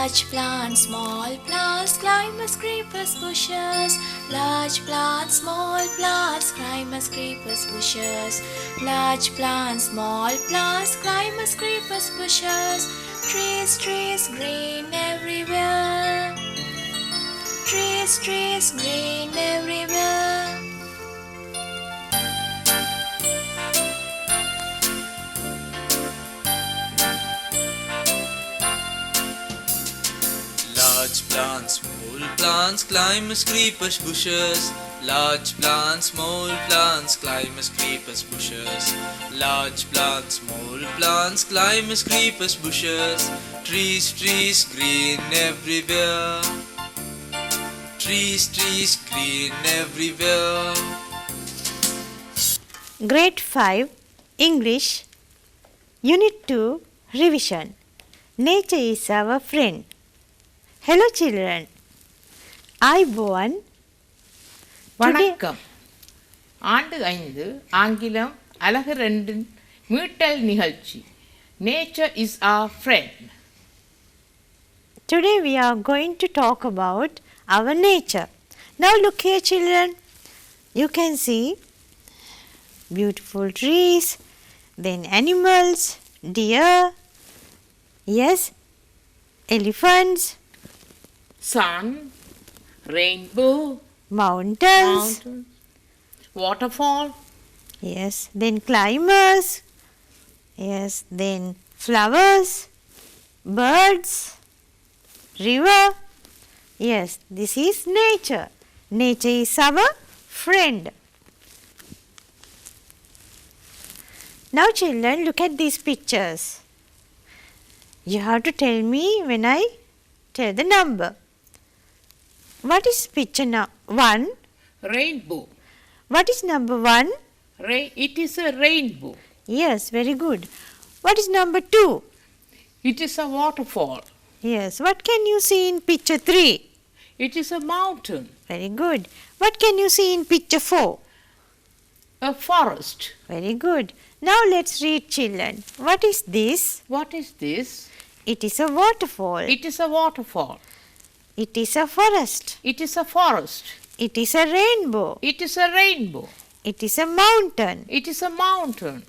Large plants, small plants, climbers, creepers, bushes. Large plants, small plants, climbers, creepers, bushes. Large plants, small plants, climbers, creepers, bushes. Trees, trees, green everywhere. Trees, trees, green everywhere. Large plants, small plants, climbers, creepers, bushes. Large plants, small plants, climbers, creepers, bushes. Large plants, small plants, climbers, creepers, bushes. Trees, trees, green everywhere. Trees, trees, green everywhere. Grade 5 English Unit 2 Revision. Nature is our friend. Hello children. IPhone வணக்கம். ஆண்டு 5 ஆங்கிலம் அலகு 2 மீட்டல் நிகழ்ச்சி. Nature is our friend. Today we are going to talk about our nature. Now look here children. You can see beautiful trees, then animals, deer, yes, elephants, Sun, rainbow, mountains, waterfall, yes, then climbers, yes, then flowers, birds, river. Yes, this is nature. Nature is our friend. Now children, look at these pictures. You have to tell me when I tell the number. What is picture 1? rainbow. What is number 1? It is a rainbow. Yes, very good. What is number 2? It is a waterfall. Yes. What can you see in picture 3? It is a mountain. Very good. What can you see in picture 4? A forest. Very good. Now let's read children. What is this? What is this? It is a waterfall. It is a waterfall. It is a forest. It is a forest. It is a rainbow. It is a rainbow. It is a mountain. It is a mountain.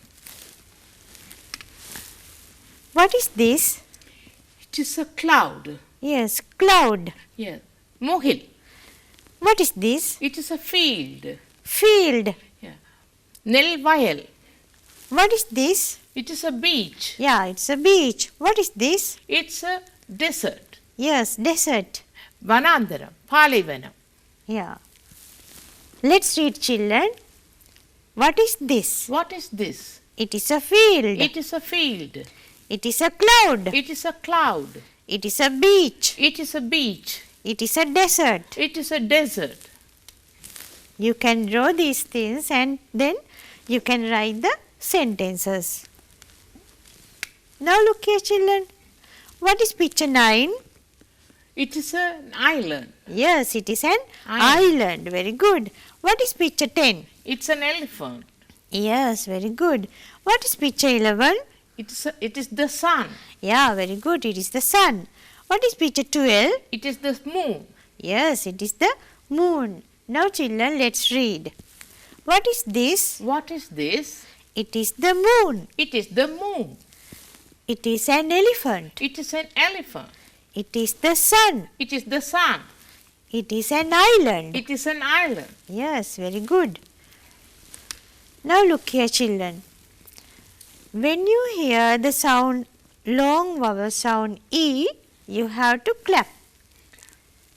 What is this? It is a cloud. Yes, cloud. Yes. Mohil. What is this? It is a field. Field. Yeah. Nelvayal. What is this? It is a beach. Yeah, it's a beach. What is this? It's a desert. Yes, desert. Vanandaram. Palivanam. Yeah. Let's read children. What is this? What is this? It is a field. It is a field. It is a cloud. It is a cloud. It is a beach. It is a beach. It is a desert. It is a desert. You can draw these things and then you can write the sentences. Now look here children. What is picture 9? It is an island. Yes, it is an island. Very good. What is picture 10? It's an elephant. Yes, very good. What is picture 11? It is the sun. Yeah, very good. It is the sun. What is picture 12? It is the moon. Yes, it is the moon. Now children, let's read. What is this? What is this? It is the moon. It is the moon. It is an elephant. It is an elephant. It is the sun. It is the sun. It is an island. It is an island. Yes, very good. Now look here children. When you hear the sound, long vowel sound E, you have to clap.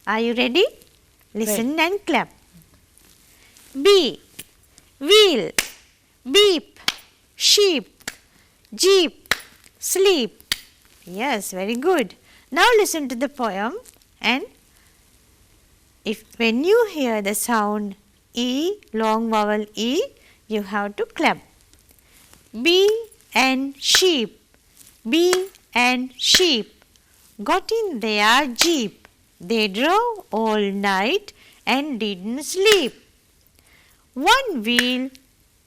Are you ready? Listen and clap. B, wheel, beep, sheep, jeep, sleep. Yes, very good. Now listen to the poem and when you hear the sound E, long vowel E, you have to clap. Bee and sheep, bee and sheep got in their jeep. They drove all night and didn't sleep. One wheel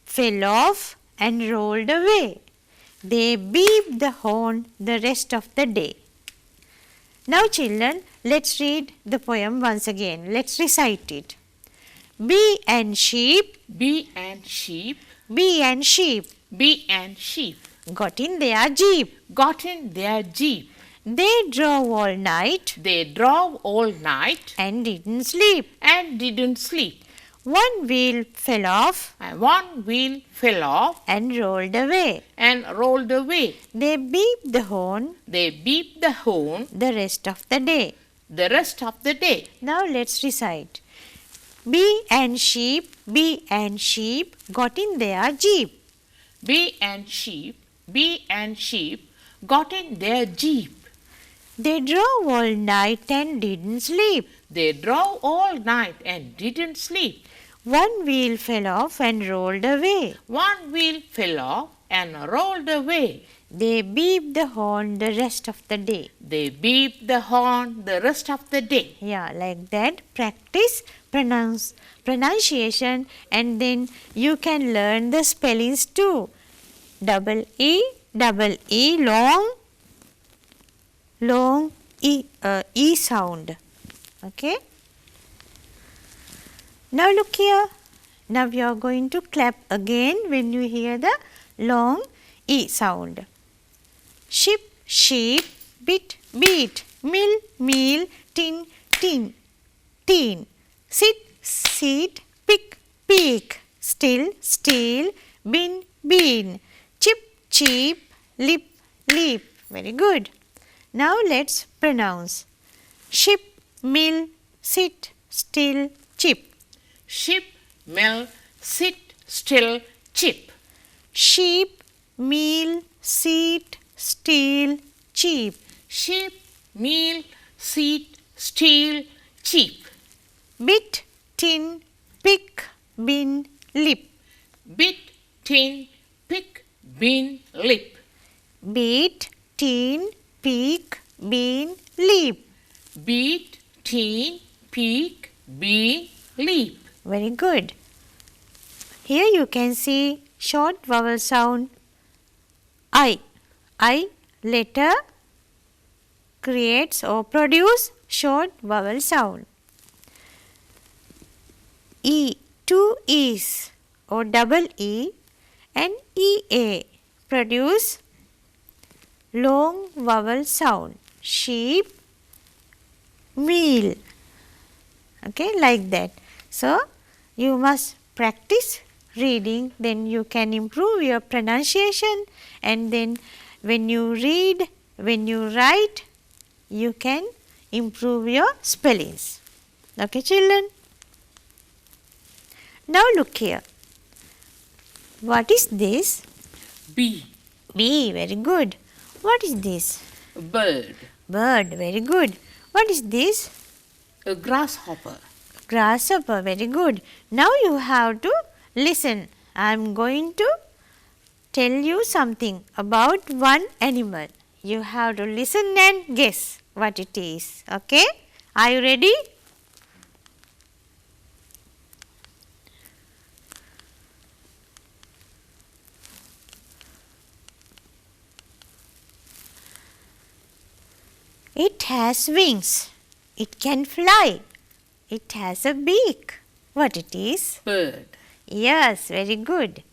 fell off and rolled away. They beeped the horn the rest of the day. Now children, let's read the poem once again. Let's recite it. Bee and sheep, Bee and sheep, bee and sheep bee and sheep got in their jeep. got in their jeep. They drove all night They drove all night and didn't sleep. and didn't sleep. One wheel fell off And one wheel fell off and rolled away. and rolled away. They beeped the horn They beeped the horn the rest of the day. the rest of the day. Now let's recite. Bee and sheep got in their jeep. Bee and sheep got in their jeep. They drove all night and didn't sleep. They drove all night and didn't sleep. One wheel fell off and rolled away. One wheel fell off and rolled away. They beeped the horn the rest of the day. They beeped the horn the rest of the day. Yeah, like that. Practice pronunciation and then you can learn the spellings too. Double E, long E sound. Okay. Now look here. Now we are going to clap again when you hear the long E sound. Ship, sheep, bit, beat, mill, meal, tin, tin, teen, sit, seat, pick, peak, still, steel, bin, bean, chip, cheap, lip, leap. Very good. Now let's pronounce. Ship, mill, sit, still, chip. Ship, mill, sit, still, chip. Sheep, meal, seat, steel, cheap. Sheep, meal, seat, steel, cheap. Bit, tin, pick, bin, lip. Bit, tin, pick, bin, lip. Beat, tin, pick, bin, leap. Beat, tin, peak, bean, leap. Very good. Here you can see short vowel sound I. I letter creates or produce short vowel sound. E, two E's or double E and EA produce long vowel sound. Sheep, meal. Okay, like that. So, you must practice reading, then you can improve your pronunciation, and then when you read, when you write, you can improve your spellings. Okay, children? Now look here. What is this? Bee, Bee, very good. What is this? bird. Bird, very good. What is this? A grasshopper. Grasshopper, very good. Now you have to listen. I am going to tell you something about one animal. You have to listen and guess what it is. Okay? Are you ready? It has wings. It can fly. It has a beak. What it is? Bird. Yes, very good.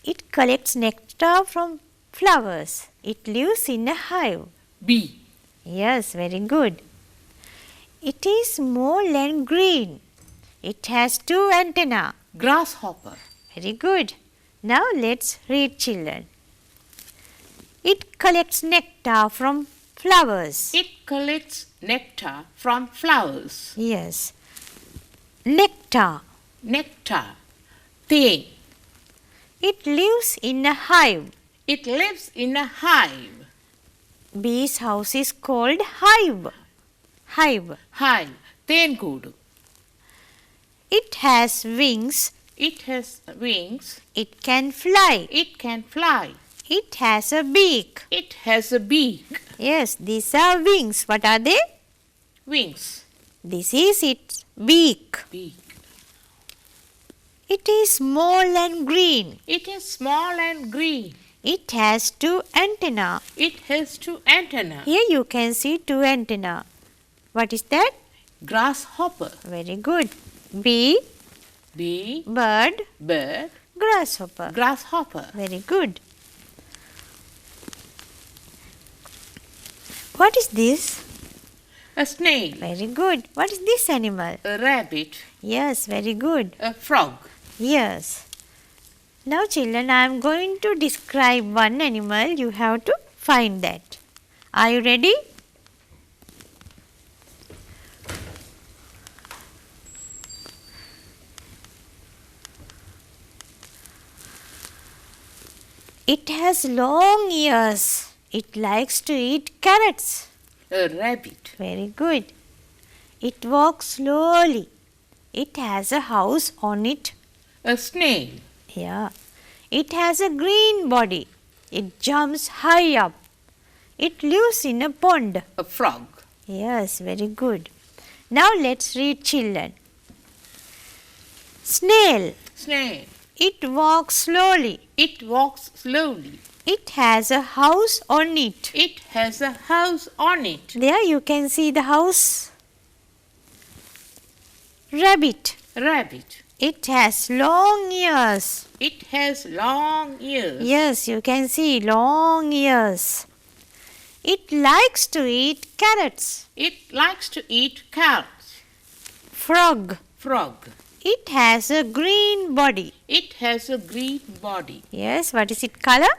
It collects nectar from flowers. It lives in a hive. Bee. Yes, very good. It is small and green. It has two antennae. Grasshopper. Very good. Now let's read, children. It collects nectar from flowers. It collects nectar from flowers. Yes. Nectar. Nectar. Thing. It lives in a hive. It lives in a hive. Bee's house is called hive. Hive. Hive. Thenkudu. It has wings. It has wings. It can fly. It can fly. It has a beak. It has a beak. Yes, these are wings. What are they? Wings. This is its beak. Beak. It is small and green. It is small and green. It has two antennae. It has two antennae. Here you can see two antennae. What is that? Grasshopper. Very good. B. B. Bird. Bird. Grasshopper. Grasshopper. Very good. What is this? A snail. Very good. What is this animal? A rabbit. Yes, very good. A frog. Yes. Now children, I am going to describe one animal. You have to find that. Are you ready? It has long ears. It likes to eat carrots. A rabbit. Very good. It walks slowly. It has a house on it. A snail. Yeah. It has a green body. It jumps high up. It lives in a pond. A frog. Yes, very good. Now let's read children. Snail. Snail. It walks slowly. It walks slowly. It has a house on it. It has a house on it. There you can see the house. Rabbit. Rabbit. It has long ears. It has long ears. Yes, you can see long ears. It likes to eat carrots. It likes to eat carrots. Frog. Frog. It has a green body. It has a green body. Yes, what is its color?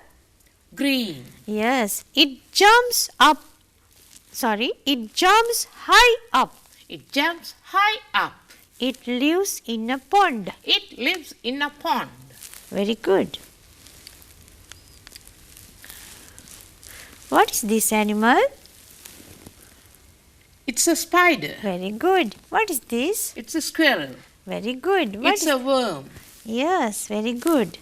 Green. Yes, it jumps up. It jumps high up. It jumps high up. It lives in a pond. It lives in a pond. Very good. What is this animal? It's a spider. Very good. What is this? It's a squirrel. Very good. What It's is- a worm. Yes, very good.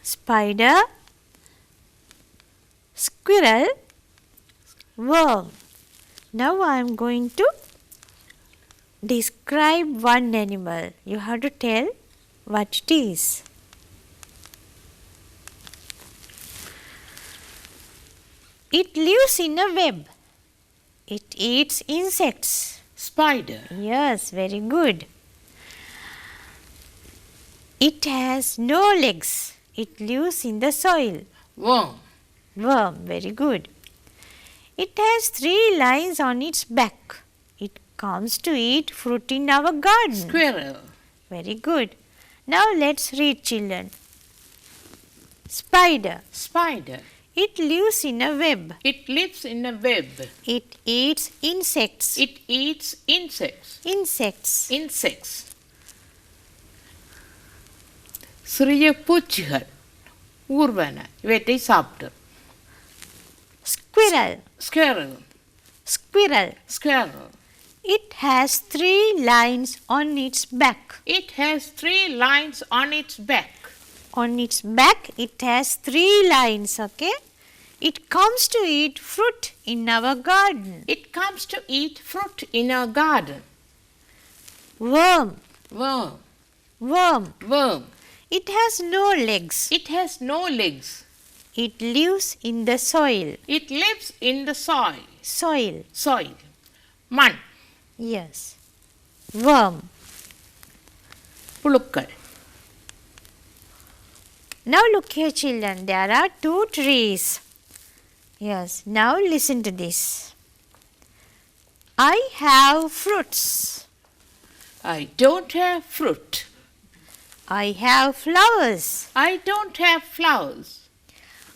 Spider, squirrel, worm. Now I am going to describe one animal. You have to tell what it is. It lives in a web. It eats insects. Spider. Yes, very good. It has no legs. It lives in the soil. Worm. Worm, very good. It has 3 lines on its back. It comes to eat fruit in our garden. Squirrel. Very good. Now let's read children. Spider. Spider. It lives in a web. It lives in a web. It eats insects. It eats insects. Insects. Insects. சிறிய பூச்சிகள் ஊர்வன இவற்றை சாப்பிடும். Squirrel. Squirrel. Squirrel. Squirrel. It has 3 lines on its back. It has 3 lines on its back. On its back, it has 3 lines, okay? It comes to eat fruit in our garden. It comes to eat fruit in our garden. Worm. Worm. Worm. Worm. It has no legs. It has no legs. It lives in the soil. It lives in the soil. Soil. Soil. மண். Yes. Worm. புழுக்கள். Now look here children, there are 2 trees. Yes, now listen to this. I have fruits. I don't have fruit. I have flowers. I don't have flowers.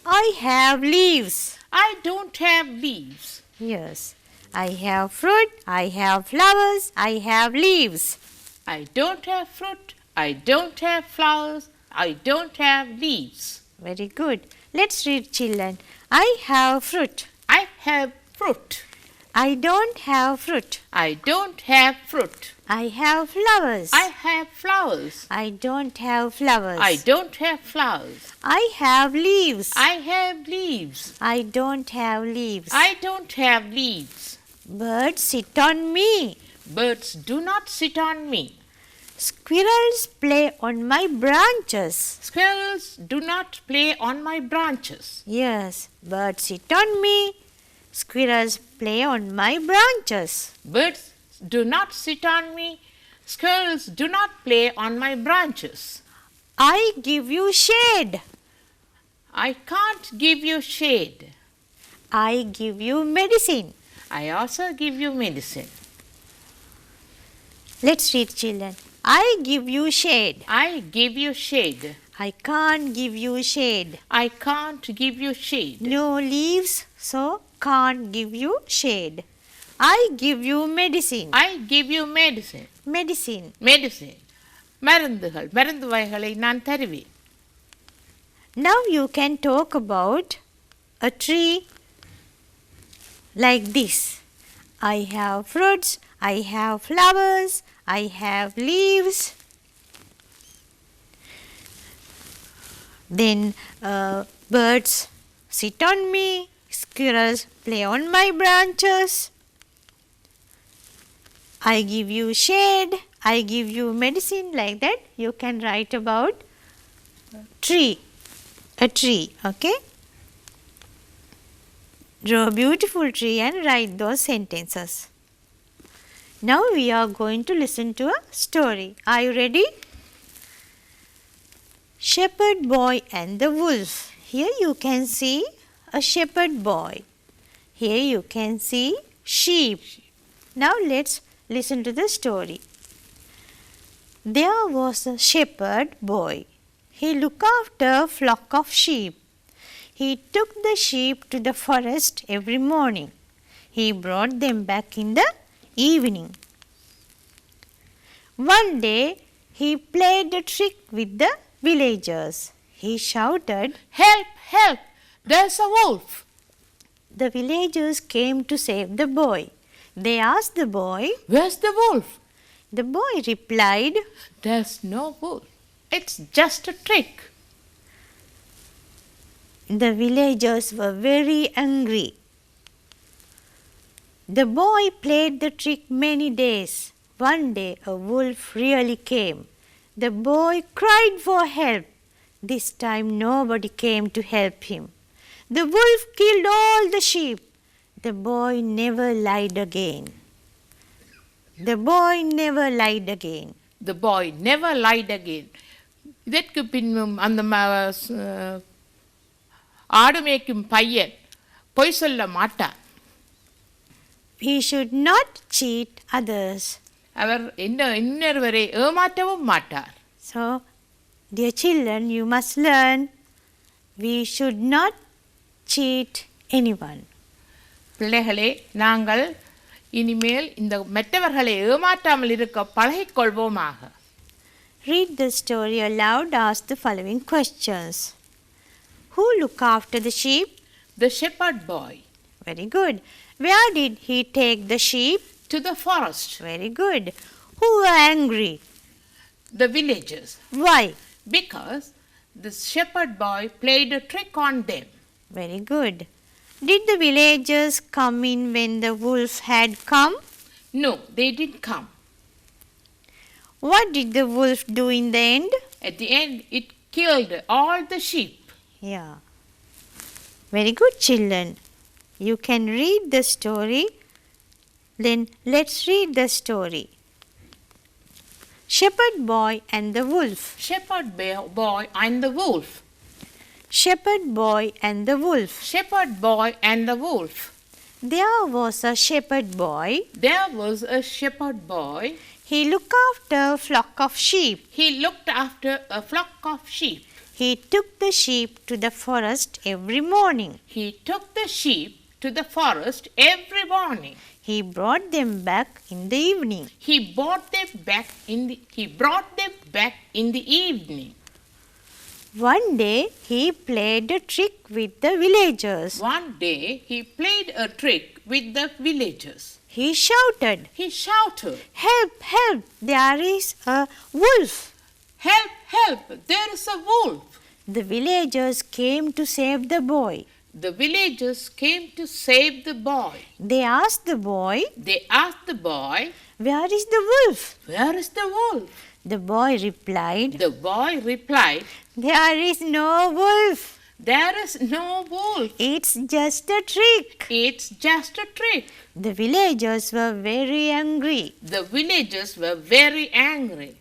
I have leaves. I don't have leaves. Yes, I have fruit, I have flowers, I have leaves. I don't have fruit. I don't have flowers. I don't have leaves. Very good. Let's read children. I have fruit. I have fruit. I don't have fruit. I don't have fruit. I have flowers. I have flowers. I don't have flowers. I don't have flowers. I have leaves. I have leaves. I don't have leaves. I don't have leaves. Birds sit on me. Birds do not sit on me. Squirrels play on my branches. Squirrels do not play on my branches. Yes, birds sit on me. Squirrels play on my branches. Birds do not sit on me. Squirrels do not play on my branches. I give you shade. I can't give you shade. I give you medicine. I also give you medicine. Let's read, children. I give you shade. I give you shade. I can't give you shade. I can't give you shade. No leaves, so can't give you shade. I give you medicine. I give you medicine. Medicine. Medicine. மருந்து வகைகளை நான் தருவேன். Now you can talk about a tree like this. I have fruits, I have flowers, I have leaves. Then birds sit on me, squirrels play on my branches. I give you shade, I give you medicine, like that. You can write about a tree, okay? Draw a beautiful tree and write those sentences. Now we are going to listen to a story. Are you ready? Shepherd boy and the wolf. Here you can see a shepherd boy. Here you can see sheep. Now let's listen to the story. There was a shepherd boy. He looked after a flock of sheep. He took the sheep to the forest every morning. He brought them back in the evening. One day he played a trick with the villagers. He shouted, Help! Help! There's a wolf! The villagers came to save the boy. They asked the boy. Where's the wolf? The boy replied, There's no wolf. It's just a trick. The villagers were very angry. The boy played the trick many days. One day a wolf really came. The boy cried for help. This time nobody came to help him. The wolf killed all the sheep. The boy never lied again. The boy never lied again. The boy never lied again. இதற்கு பின்னும் அந்த ஆடு மேய்க்கும் பையன் பொய் சொல்ல மாட்டான். We should not cheat others. அவர் இன்னொருவரை ஏமாற்றவும் மாட்டார். So, dear children, you must learn we should not cheat anyone. பிள்ளைகளே, நாங்கள் இனிமேல் இந்த மற்றவர்களை ஏமாற்றாமல் இருக்க பழகிக்கொள்வோமாக. Read the story aloud. Ask the following questions. Who looked after the sheep? The shepherd boy. Very good. Where did he take the sheep? To the forest. Very good. Who were angry? The villagers. Why? Because the shepherd boy played a trick on them. Very good. Did the villagers come in when the wolf had come? No, they didn't come. What did the wolf do in the end? At the end, it killed all the sheep. Yeah. Very good, children. You can read the story. Then let's read the story. Shepherd boy and the wolf. Shepherd boy and the wolf. Shepherd boy and the wolf. Shepherd boy and the wolf. There was a shepherd boy. There was a shepherd boy. He looked after a flock of sheep. He looked after a flock of sheep. He took the sheep to the forest every morning. He took the sheep to the forest every morning. He brought them back in the evening. He brought them back in the evening. One day he played a trick with the villagers. One day he played a trick with the villagers. He shouted, Help, help, there is a wolf. Help, help, there is a wolf. The villagers came to save the boy. The villagers came to save the boy. They asked the boy, Where is the wolf? Where is the wolf? The boy replied, The boy replied, There is no wolf. There is no wolf. It's just a trick. It's just a trick. The villagers were very angry. The villagers were very angry.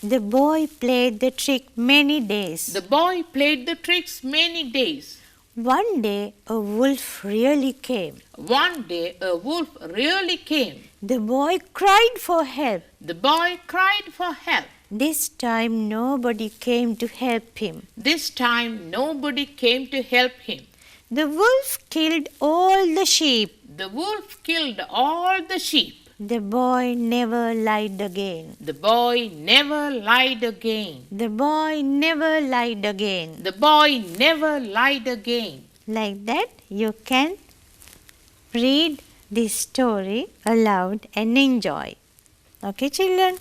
The boy played the trick many days. The boy played the tricks many days. One day a wolf really came. One day a wolf really came. The boy cried for help. The boy cried for help. This time nobody came to help him. This time nobody came to help him. The wolf killed all the sheep. The wolf killed all the sheep. The boy never lied again. The boy never lied again. The boy never lied again. The boy never lied again. Like that, you can read this story aloud and enjoy. Okay, children?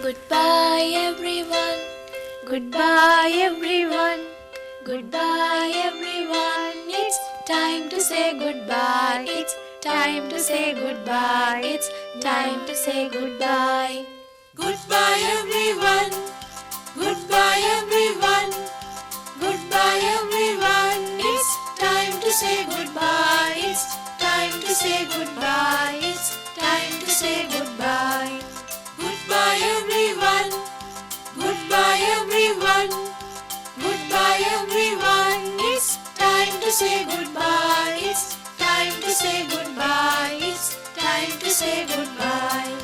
Goodbye everyone, goodbye everyone, goodbye everyone. It's time to say goodbye. It's time to say goodbye. It's time to say goodbye. Goodbye everyone, goodbye everyone, goodbye everyone. It's time to say goodbye. It's time to say goodbye. It's time to say goodbye. Goodbye everyone, goodbye everyone, goodbye everyone. It's time to say goodbye. It's time to say goodbye. It's time to say goodbye.